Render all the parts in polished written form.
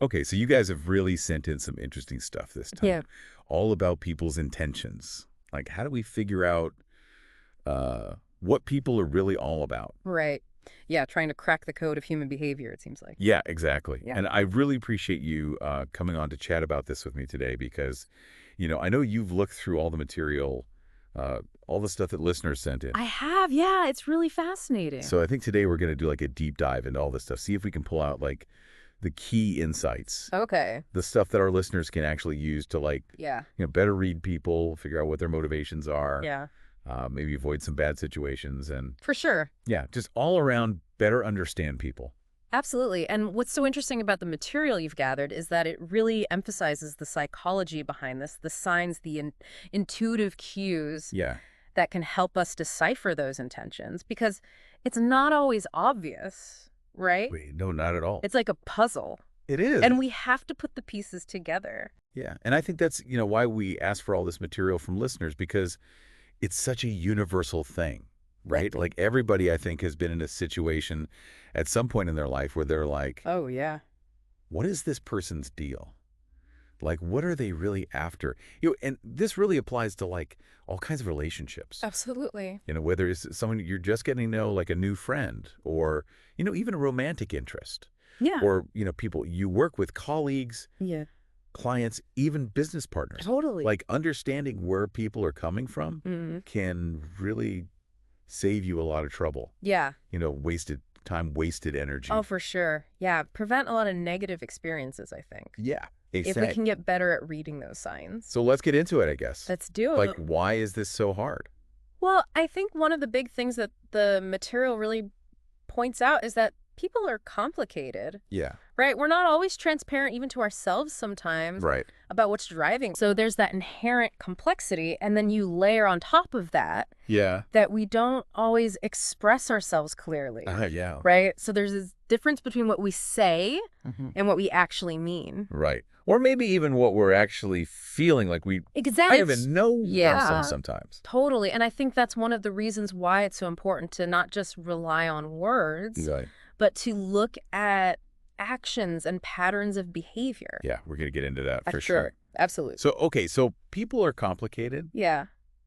Okay, so you guys have really sent in some interesting stuff this time. Yeah. All about people's intentions. Like, how do we figure out what people are really all about? Right. Yeah, trying to crack the code of human behavior, it seems like. Yeah, exactly. Yeah. And I really appreciate you coming on to chat about this with me today because, I know you've looked through all the material, all the stuff that listeners sent in. I have, yeah, it's really fascinating. So I think today we're going to do like a deep dive into all this stuff. See if we can pull out like the key insights, Okay. the stuff that our listeners can actually use to like, Yeah. better read people, figure out what their motivations are, Yeah. maybe avoid some bad situations, and For sure. yeah, just all around better understand people. Absolutely. And what's so interesting about the material you've gathered is that it really emphasizes the psychology behind this, the signs, the intuitive cues Yeah. that can help us decipher those intentions because it's not always obvious, right? Wait, no, not at all. It's like a puzzle. It is. And we have to put the pieces together. Yeah. And I think that's, why we ask for all this material from listeners because it's such a universal thing, right? Like everybody, I think, has been in a situation at some point in their life where they're like, Oh, yeah. what is this person's deal? Like, what are they really after? And this really applies to like all kinds of relationships. Absolutely. Whether it's someone you're just getting to know, like a new friend, or, even a romantic interest. Yeah. Or, people you work with, colleagues, Yeah. clients, even business partners. Totally. Like understanding where people are coming from can really save you a lot of trouble. Yeah. Wasted time, wasted energy. Oh, for sure. Yeah. Prevent a lot of negative experiences, I think. Yeah. If we can get better at reading those signs. So let's get into it, I guess. Let's do it. Like, why is this so hard? Well, I think one of the big things that the material really points out is that people are complicated. Yeah. Right? We're not always transparent even to ourselves sometimes Right. about what's driving. So there's that inherent complexity, and then you layer on top of that Yeah. that we don't always express ourselves clearly. Yeah. Right? So there's this difference between what we say and what we actually mean. Right. Or maybe even what we're actually feeling like we Exactly. kind of even know ourselves sometimes. Totally. And I think that's one of the reasons why it's so important to not just rely on words, Right. but to look at actions and patterns of behavior. Yeah, we're going to get into that for sure. Absolutely. So, okay, so people are complicated Yeah.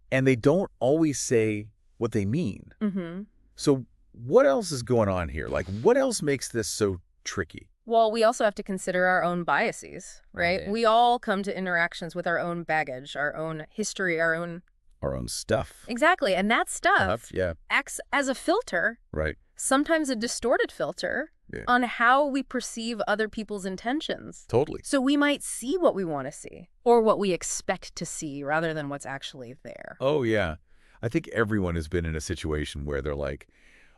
and they don't always say what they mean. Mm-hmm. So what else is going on here? Like, what else makes this so tricky? Well, we also have to consider our own biases, right? Right. We all come to interactions with our own baggage, our own history, our own... Our own stuff. Exactly. And that stuff Yeah, acts as a filter, right. sometimes a distorted filter, Yeah. on how we perceive other people's intentions. Totally. So we might see what we want to see or what we expect to see rather than what's actually there. Oh, yeah. I think everyone has been in a situation where they're like,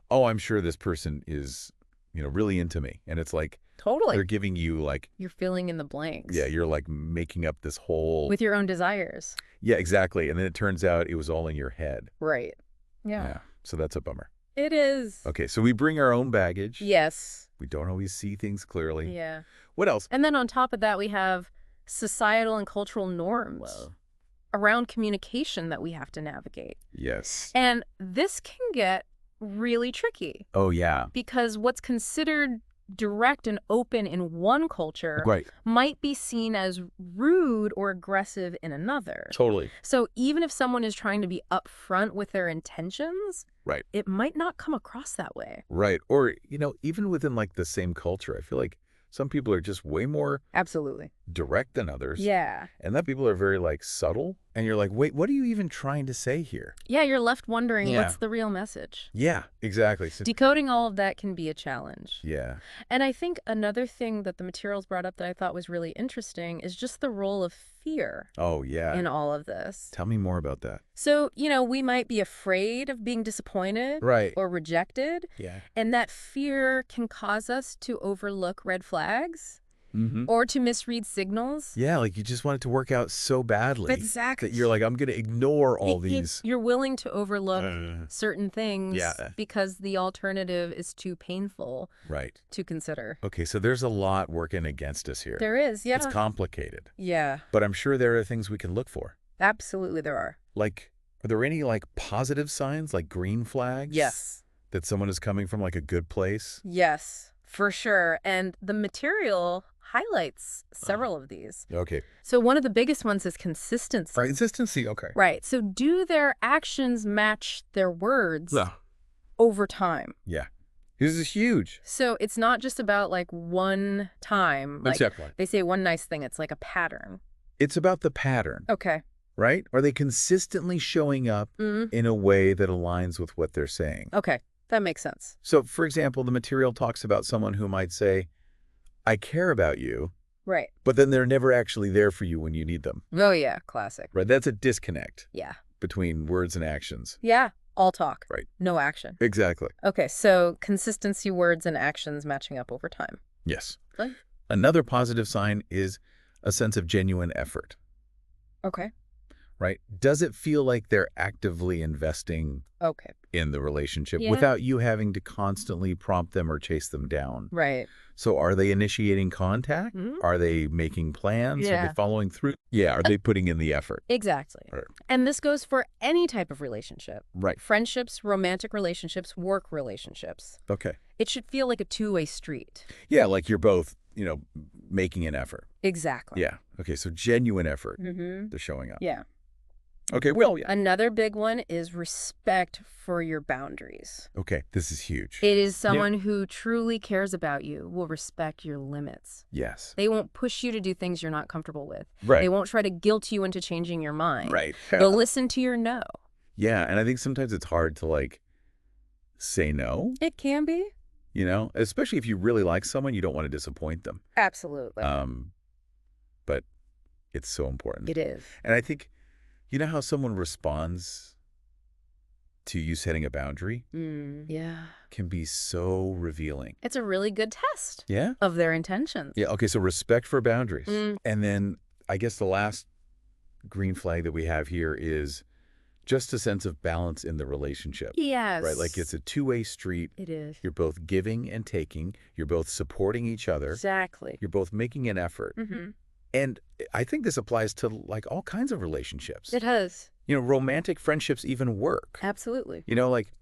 oh, I'm sure this person is, really into me. And it's like, Totally. they're giving you like, You're filling in the blanks. yeah, you're like making up this whole... With your own desires. Yeah, exactly. And then it turns out it was all in your head. Right. Yeah. So that's a bummer. It is. Okay, so we bring our own baggage. Yes. We don't always see things clearly. Yeah. What else? And then on top of that, we have societal and cultural norms around communication that we have to navigate. Yes. And this can get really tricky Oh, yeah. because what's considered direct and open in one culture Right. might be seen as rude or aggressive in another. Totally. So even if someone is trying to be upfront with their intentions, Right. it might not come across that way. Right. Or, even within like the same culture, I feel like some people are just way more Absolutely. direct than others. Yeah. And that people are very like subtle. And you're like, wait, what are you even trying to say here? Yeah, you're left wondering Yeah. what's the real message. Yeah, exactly. So, Decoding all of that can be a challenge. yeah. And I think another thing that the materials brought up that I thought was really interesting is just the role of fear Oh, yeah. in all of this. Tell me more about that. So, we might be afraid of being disappointed Right. or rejected, Yeah. and that fear can cause us to overlook red flags Mm-hmm. or to misread signals. Yeah, like you just want it to work out so badly. Exactly. That you're like, I'm going to ignore all these. You're willing to overlook certain things Yeah. because the alternative is too painful Right. to consider. Okay, so there's a lot working against us here. There is, yeah. It's complicated. Yeah, But I'm sure there are things we can look for. absolutely there are. Like, are there any like positive signs, like green flags? Yes. That someone is coming from like a good place? Yes, for sure. And the material highlights several of these. Okay. So one of the biggest ones is consistency. Consistency, okay. Right. So do their actions match their words Yeah. over time? Yeah. This is huge. So it's not just about like one time. Like Exactly. they say one nice thing. It's like a pattern. It's about the pattern, Okay. right? Are they consistently showing up in a way that aligns with what they're saying? Okay. That makes sense. So, for example, the material talks about someone who might say, I care about you, Right. but then they're never actually there for you when you need them, Oh, yeah. Classic. right? That's a disconnect Yeah. between words and actions. Yeah. All talk. Right. No action. Exactly. Okay. So consistency, words, and actions matching up over time. Yes. Right. Another positive sign is a sense of genuine effort, Okay. right? Does it feel like they're actively investing Okay. in the relationship Yeah. without you having to constantly prompt them or chase them down? Right. So are they initiating contact? Mhm. Are they making plans? Are Yeah. they following through? Yeah. Are they putting in the effort? Exactly. Right. And this goes for any type of relationship. Right. Friendships, romantic relationships, work relationships. Okay. It should feel like a two-way street. Yeah, like you're both, making an effort. Exactly. Yeah. Okay, so genuine effort. Mm-hmm. They're showing up. Yeah. Okay, well, yeah. Another big one is respect for your boundaries. Okay, this is huge. It is someone who truly cares about you, will respect your limits. Yes. They won't push you to do things you're not comfortable with. Right. They won't try to guilt you into changing your mind. Right. They'll listen to your no. Yeah, and I think sometimes it's hard to, say no, It can be. Especially if you really like someone, you don't want to disappoint them. Absolutely. But it's so important. It is. And I think, you know how someone responds to you setting a boundary Yeah. can be so revealing. It's a really good test Yeah? of their intentions. Yeah, okay, so respect for boundaries. Mm. And then I guess the last green flag that we have here is just a sense of balance in the relationship. Yes. Right? Like it's a two-way street. It is. You're both giving and taking. You're both supporting each other. Exactly. You're both making an effort. Mm-hmm. And I think this applies to all kinds of relationships. It does. Romantic friendships even work. Absolutely.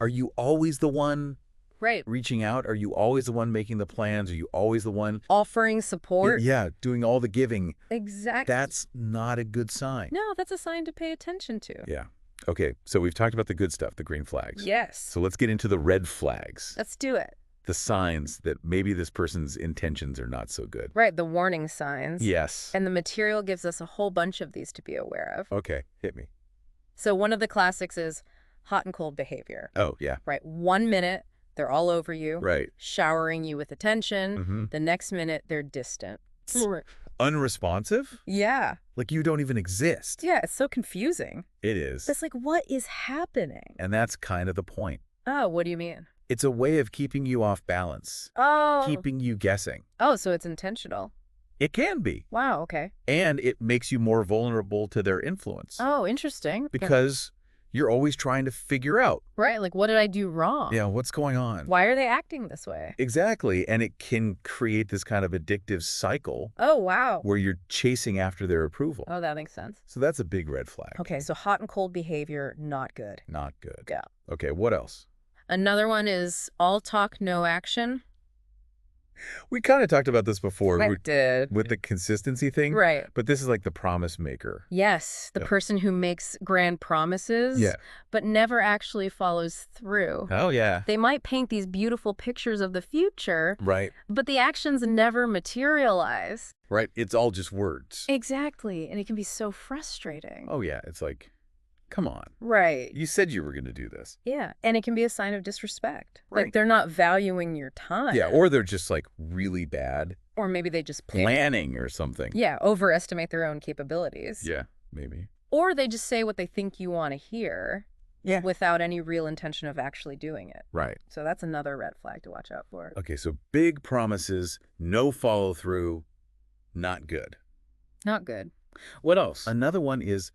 Are you always the one Right. reaching out? Are you always the one making the plans? Are you always the one Offering support. Yeah, doing all the giving? Exactly. That's not a good sign. No, that's a sign to pay attention to. Yeah. Okay, so we've talked about the good stuff, the green flags. Yes. So let's get into the red flags, Let's do it. the signs that maybe this person's intentions are not so good. Right. The warning signs. Yes. And the material gives us a whole bunch of these to be aware of. Okay, hit me. So one of the classics is hot and cold behavior. Oh, yeah. Right. 1 minute, they're all over you. Right. Showering you with attention. Mm-hmm. The next minute, they're distant. Unresponsive? Yeah. Like you don't even exist. Yeah. It's so confusing. It is. It's like, what is happening? And that's kind of the point. Oh, what do you mean? It's a way of keeping you off balance, Oh. keeping you guessing. Oh, so it's intentional. It can be. Wow. Okay. And it makes you more vulnerable to their influence Oh, interesting. because you're always trying to figure out, Right. Like, what did I do wrong? yeah, what's going on. Why are they acting this way? Exactly. And it can create this kind of addictive cycle Oh, wow. where you're chasing after their approval. Oh, that makes sense. So that's a big red flag. Okay. So hot and cold behavior, not good. Not good. Yeah. Okay, what else? Another one is all talk, no action. We kind of talked about this before did. with the consistency thing. Right. But this is like the promise maker. Yes. The Yeah. person who makes grand promises, Yeah. but never actually follows through. Oh, yeah. They might paint these beautiful pictures of the future, Right. but the actions never materialize. Right. It's all just words. Exactly. And it can be so frustrating. Oh, yeah. It's like, come on. Right. You said you were going to do this. Yeah. And it can be a sign of disrespect. Right. Like they're not valuing your time. Yeah. Or they're just like really bad Or maybe they just planning or something. Yeah, overestimate their own capabilities. Yeah, maybe. Or they just say what they think you want to hear. Yeah. Without any real intention of actually doing it. Right. So that's another red flag to watch out for. Okay, so big promises, no follow through, not good. Not good. What else? Another one is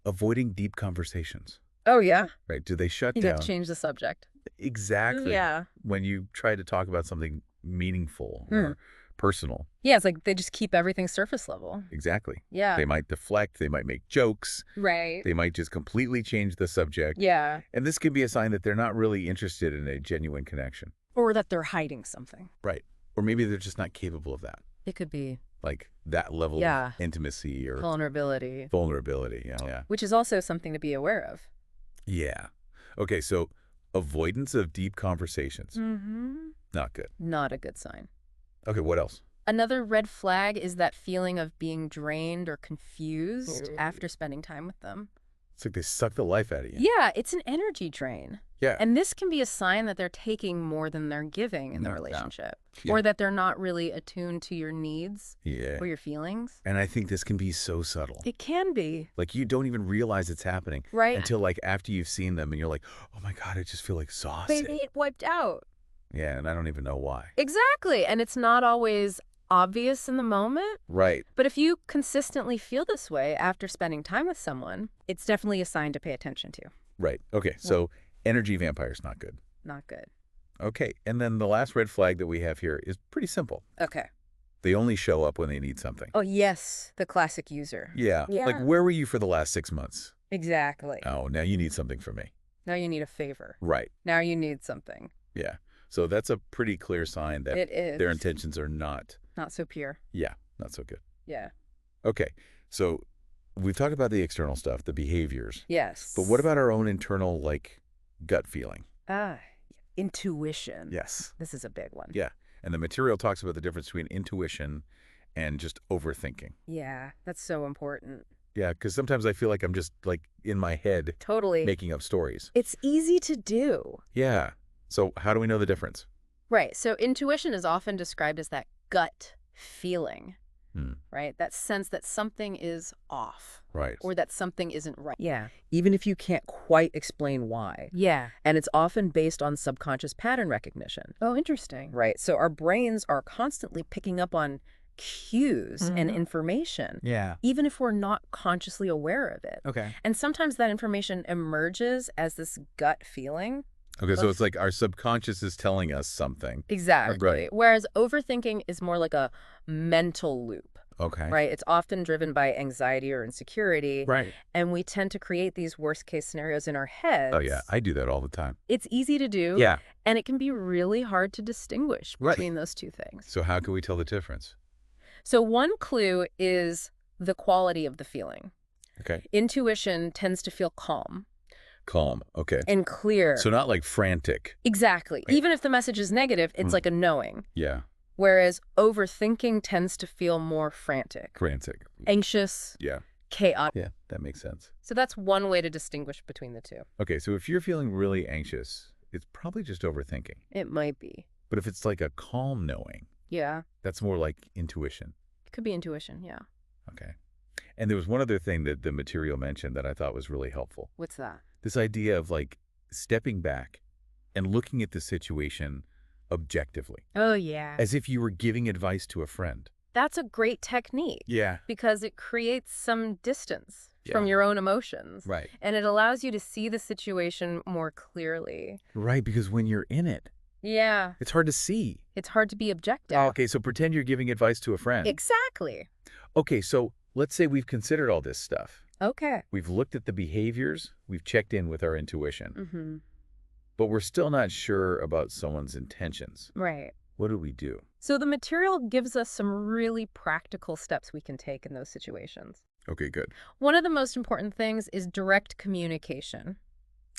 avoiding deep conversations. Oh, yeah. Right? Do they shut You down? have to change the subject. Exactly. Yeah. When you try to talk about something meaningful or personal. Yeah, it's like they just keep everything surface level. Exactly. Yeah. They might deflect. They might make jokes. Right. They might just completely change the subject. Yeah. And this can be a sign that they're not really interested in a genuine connection. Or that they're hiding something. Right. Or maybe they're just not capable of that. It could be. like that level of Yeah. intimacy or Vulnerability. vulnerability. Yeah, yeah. Which is also something to be aware of. Yeah. Okay, so avoidance of deep conversations. Mm-hmm. Not good. Not a good sign. Okay, what else? Another red flag is that feeling of being drained or confused after spending time with them. It's like they suck the life out of you. Yeah, it's an energy drain. Yeah. And this can be a sign that they're taking more than they're giving in the No doubt. relationship. Yeah. Or that they're not really attuned to your needs Yeah. or your feelings. And I think this can be so subtle. It can be. Like you don't even realize it's happening Right. until like after you've seen them and you're like, oh my God, I just feel exhausted. They get wiped out. Yeah, and I don't even know why. Exactly. And it's not always obvious in the moment. Right. But if you consistently feel this way after spending time with someone, it's definitely a sign to pay attention to. Right. Okay, so energy vampires, not good. Not good. Okay, and then the last red flag that we have here is pretty simple. Okay. They only show up when they need something. Oh, yes. The classic user. Yeah. Yeah. Like, where were you for the last 6 months? Exactly. Oh, now you need something from me. Now you need a favor. Right. Now you need something. Yeah. So that's a pretty clear sign that It is. their intentions are not, Not so pure. yeah, not so good. Yeah. Okay, so we've talked about the external stuff, the behaviors. Yes. But what about our own internal, like, gut feeling? Intuition. Yes. This is a big one. Yeah. And the material talks about the difference between intuition and just overthinking. Yeah, that's so important. Yeah, because sometimes I feel like I'm just, like, in my head Totally. making up stories. It's easy to do. Yeah. So how do we know the difference? Right. So intuition is often described as that gut feeling, right? That sense that something is off Right. or that something isn't right. Yeah, even if you can't quite explain why. Yeah. And it's often based on subconscious pattern recognition, Oh, interesting. right? So our brains are constantly picking up on cues and information, Yeah. even if we're not consciously aware of it. Okay. And sometimes that information emerges as this gut feeling. Okay, so it's like our subconscious is telling us something. Exactly. Right. Whereas overthinking is more like a mental loop, Okay. right? It's often driven by anxiety or insecurity. Right. And we tend to create these worst case scenarios in our heads. Oh, yeah. I do that all the time. It's easy to do. Yeah. And it can be really hard to distinguish Right. between those two things. So how can we tell the difference? So one clue is the quality of the feeling. Okay. Intuition tends to feel calm Calm. Okay. and clear. So not like frantic. Exactly. Right. Even if the message is negative, it's like a knowing. Yeah. Whereas overthinking tends to feel more frantic, Frantic. anxious, Yeah. chaotic. Yeah. That makes sense. So that's one way to distinguish between the two. Okay. So if you're feeling really anxious, it's probably just overthinking. It might be. But if it's like a calm knowing, Yeah. that's more like intuition. It could be intuition. Yeah. Okay. And there was one other thing that the material mentioned that I thought was really helpful. What's that? This idea of like stepping back and looking at the situation objectively, Oh, yeah. as if you were giving advice to a friend. That's a great technique Yeah. because it creates some distance from Yeah. your own emotions. Right. And it allows you to see the situation more clearly. Right, because when you're in it, Yeah. it's hard to see. It's hard to be objective. Oh, okay, so pretend you're giving advice to a friend. Exactly. Okay, so let's say we've considered all this stuff. Okay. We've looked at the behaviors, we've checked in with our intuition, Mm-hmm. but we're still not sure about someone's intentions. Right. What do we do? So the material gives us some really practical steps we can take in those situations. Okay, good. One of the most important things is direct communication,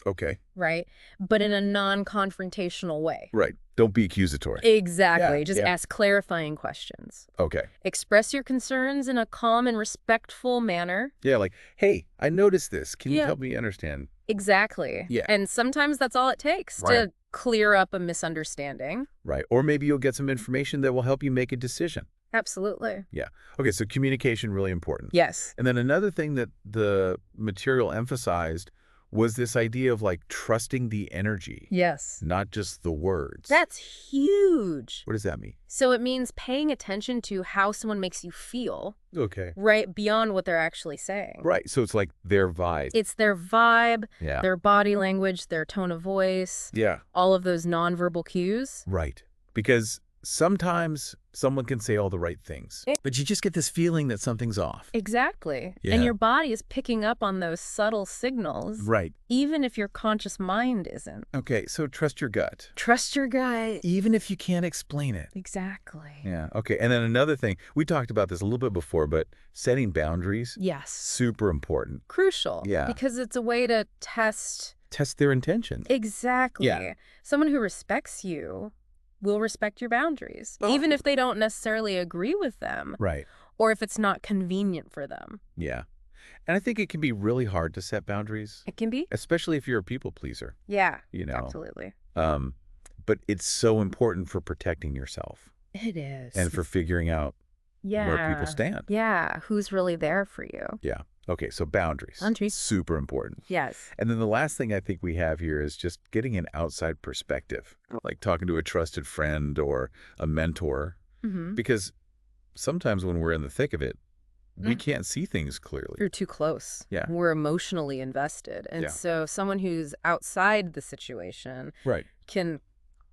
Okay, right? But in a non-confrontational way. right. Don't be accusatory. Exactly. Yeah, Just yeah. ask clarifying questions. Okay. Express your concerns in a calm and respectful manner. Yeah, like, hey, I noticed this. Can you Yeah. help me understand? Exactly. Yeah. And sometimes that's all it takes Right. to clear up a misunderstanding. Right. Or maybe you'll get some information that will help you make a decision. Absolutely. Yeah. Okay, so communication, really important. Yes. And then another thing that the material emphasized was this idea of like trusting the energy, Yes. not just the words. That's huge. What does that mean? So it means paying attention to how someone makes you feel, Okay. right, beyond what they're actually saying. Right. So it's like their vibe. It's their vibe, Yeah. their body language, their tone of voice, Yeah. all of those nonverbal cues. Right. Because sometimes someone can say all the right things, but you just get this feeling that something's off. Exactly. Yeah. And your body is picking up on those subtle signals, Right. even if your conscious mind isn't. Okay, so trust your gut, Trust your gut. even if you can't explain it. Exactly. Yeah, okay. And then another thing, we talked about this a little bit before, but setting boundaries, Yes. super important. Crucial. Yeah. Because it's a way to test. Test their intentions. Exactly. Yeah. Someone who respects you will respect your boundaries, Oh. even if they don't necessarily agree with them Right. or if it's not convenient for them. Yeah. And I think it can be really hard to set boundaries, It can be. especially if you're a people pleaser, Yeah. you know. Absolutely. But it's so important for protecting yourself It is. and for figuring out where people stand. Yeah. Who's really there for you? Yeah. Okay, so boundaries. Boundaries. Super important. Yes. And then the last thing I think we have here is just getting an outside perspective, like talking to a trusted friend or a mentor, Mm-hmm. because sometimes when we're in the thick of it, we can't see things clearly. You're too close. Yeah. We're emotionally invested. And Yeah. so someone who's outside the situation Right. can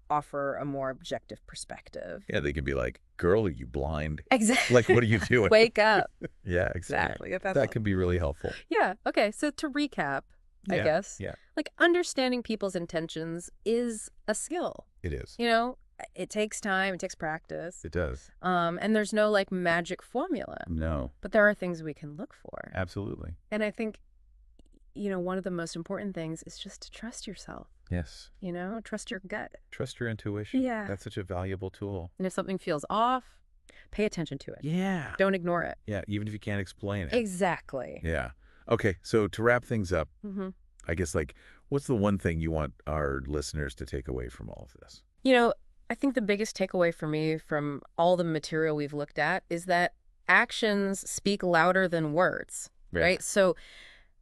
offer a more objective perspective. Yeah, they can be like, girl, are you blind? Exactly. Like, what are you doing? Wake up. Yeah, exactly. Exactly. That can be really helpful. Yeah. Okay. So to recap, I Yeah, guess, yeah. like understanding people's intentions is a skill. It is. You know, it takes time, it takes practice. It does. And there's no like magic formula, No, but there are things we can look for. absolutely. And I think, one of the most important things is just to trust yourself, Yes. trust your gut. Trust your intuition. Yeah. That's such a valuable tool. And if something feels off, pay attention to it. Yeah. Don't ignore it. Yeah, even if you can't explain it. Exactly. Yeah. Okay, so to wrap things up, Mm-hmm. I guess, like, what's the one thing you want our listeners to take away from all of this? I think the biggest takeaway for me from all the material we've looked at is that actions speak louder than words, Yeah. right? So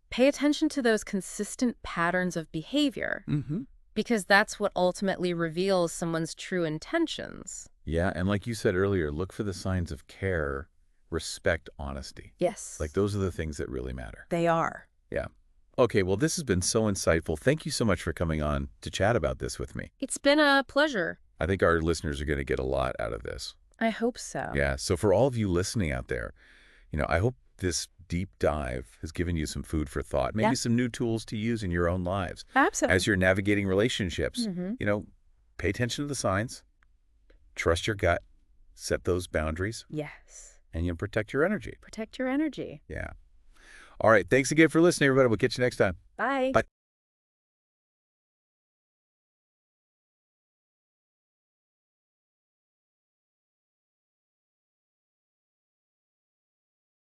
pay attention to those consistent patterns of behavior Mm-hmm. because that's what ultimately reveals someone's true intentions. Yeah, and like you said earlier, look for the signs of care, respect, honesty. Yes. Like, those are the things that really matter. They are. Yeah. Okay, well, this has been so insightful. Thank you so much for coming on to chat about this with me. It's been a pleasure. I think our listeners are going to get a lot out of this. I hope so. Yeah, so for all of you listening out there, I hope this deep dive has given you some food for thought, maybe Yeah. some new tools to use in your own lives. Absolutely. As you're navigating relationships, Mhm. pay attention to the signs, trust your gut, set those boundaries, Yes. and protect your energy. Protect your energy. Yeah. All right, thanks again for listening, everybody. We'll catch you next time. Bye. Bye.